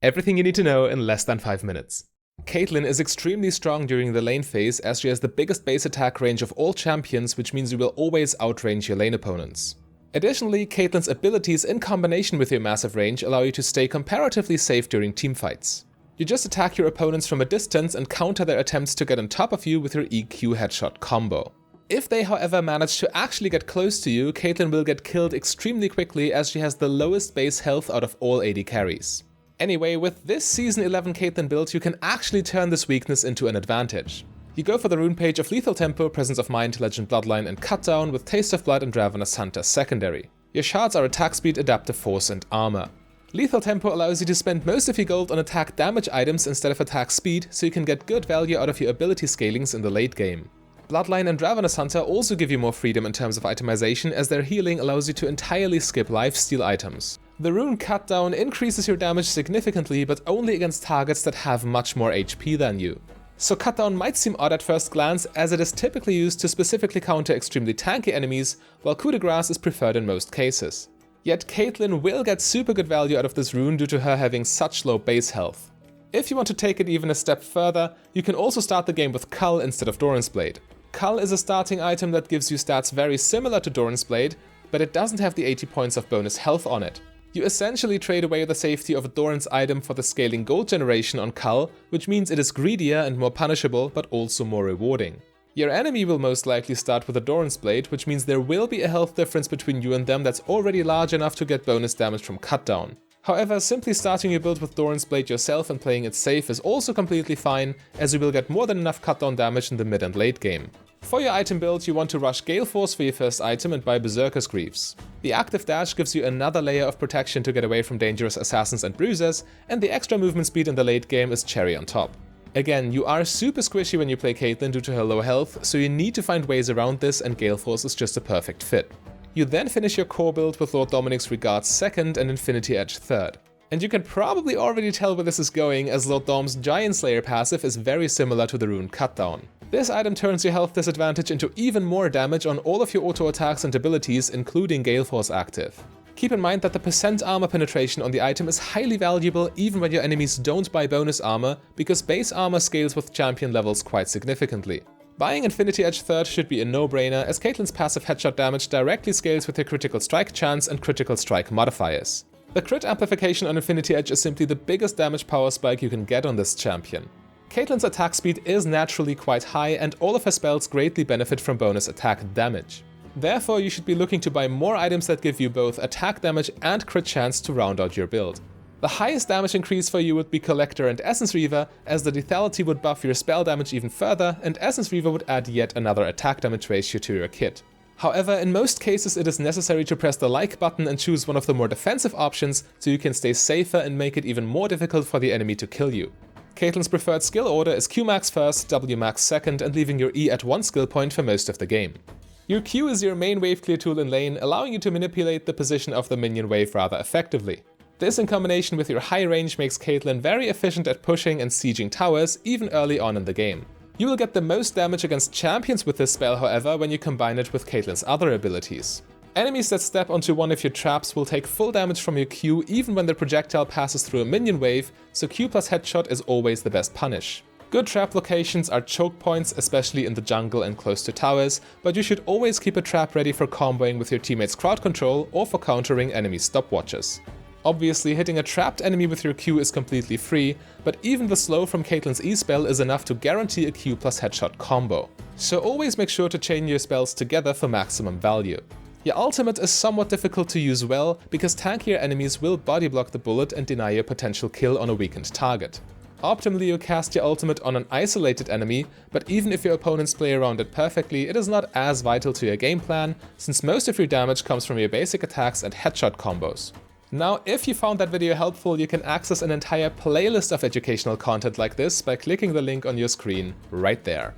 Everything you need to know in less than 5 minutes. Caitlyn is extremely strong during the lane phase as she has the biggest base attack range of all champions, which means you will always outrange your lane opponents. Additionally, Caitlyn's abilities in combination with your massive range allow you to stay comparatively safe during teamfights. You just attack your opponents from a distance and counter their attempts to get on top of you with your EQ headshot combo. If they however manage to actually get close to you, Caitlyn will get killed extremely quickly as she has the lowest base health out of all AD carries. Anyway, with this Season 11 Caitlyn build, you can actually turn this weakness into an advantage. You go for the rune page of Lethal Tempo, Presence of Mind, Legend Bloodline, and Cutdown with Taste of Blood and Ravenous Hunter secondary. Your shards are Attack Speed, Adaptive Force, and Armor. Lethal Tempo allows you to spend most of your gold on attack damage items instead of attack speed, so you can get good value out of your ability scalings in the late game. Bloodline and Ravenous Hunter also give you more freedom in terms of itemization, as their healing allows you to entirely skip lifesteal items. The rune Cutdown increases your damage significantly, but only against targets that have much more HP than you. So Cutdown might seem odd at first glance, as it is typically used to specifically counter extremely tanky enemies, while Coup de Grace is preferred in most cases. Yet Caitlyn will get super good value out of this rune due to her having such low base health. If you want to take it even a step further, you can also start the game with Cull instead of Doran's Blade. Cull is a starting item that gives you stats very similar to Doran's Blade, but it doesn't have the 80 points of bonus health on it. You essentially trade away the safety of Doran's item for the scaling gold generation on Cull, which means it is greedier and more punishable, but also more rewarding. Your enemy will most likely start with a Doran's Blade, which means there will be a health difference between you and them that's already large enough to get bonus damage from Cutdown. However, simply starting your build with Doran's Blade yourself and playing it safe is also completely fine, as you will get more than enough Cutdown damage in the mid and late game. For your item build, you want to rush Gale Force for your first item and buy Berserker's Greaves. The active dash gives you another layer of protection to get away from dangerous assassins and bruisers, and the extra movement speed in the late game is cherry on top. Again, you are super squishy when you play Caitlyn due to her low health, so you need to find ways around this, and Gale Force is just a perfect fit. You then finish your core build with Lord Dominik's Regards 2nd and Infinity Edge 3rd. And you can probably already tell where this is going, as Lord Dom's Giant Slayer passive is very similar to the rune Cutdown. This item turns your health disadvantage into even more damage on all of your auto attacks and abilities, including Gale Force active. Keep in mind that the percent armor penetration on the item is highly valuable even when your enemies don't buy bonus armor, because base armor scales with champion levels quite significantly. Buying Infinity Edge 3rd should be a no-brainer, as Caitlyn's passive headshot damage directly scales with her critical strike chance and critical strike modifiers. The crit amplification on Infinity Edge is simply the biggest damage power spike you can get on this champion. Caitlyn's attack speed is naturally quite high, and all of her spells greatly benefit from bonus attack damage. Therefore, you should be looking to buy more items that give you both attack damage and crit chance to round out your build. The highest damage increase for you would be Collector and Essence Reaver, as the lethality would buff your spell damage even further, and Essence Reaver would add yet another attack damage ratio to your kit. However, in most cases it is necessary to press the like button and choose one of the more defensive options, so you can stay safer and make it even more difficult for the enemy to kill you. Caitlyn's preferred skill order is Q max first, W max second, and leaving your E at 1 skill point for most of the game. Your Q is your main wave clear tool in lane, allowing you to manipulate the position of the minion wave rather effectively. This in combination with your high range makes Caitlyn very efficient at pushing and sieging towers, even early on in the game. You will get the most damage against champions with this spell, however, when you combine it with Caitlyn's other abilities. Enemies that step onto one of your traps will take full damage from your Q even when the projectile passes through a minion wave, so Q plus headshot is always the best punish. Good trap locations are choke points, especially in the jungle and close to towers, but you should always keep a trap ready for comboing with your teammates' crowd control or for countering enemy stopwatches. Obviously, hitting a trapped enemy with your Q is completely free, but even the slow from Caitlyn's E spell is enough to guarantee a Q plus headshot combo. So always make sure to chain your spells together for maximum value. Your ultimate is somewhat difficult to use well, because tankier enemies will body block the bullet and deny your potential kill on a weakened target. Optimally, you cast your ultimate on an isolated enemy, but even if your opponents play around it perfectly, it is not as vital to your game plan, since most of your damage comes from your basic attacks and headshot combos. Now, if you found that video helpful, you can access an entire playlist of educational content like this by clicking the link on your screen right there.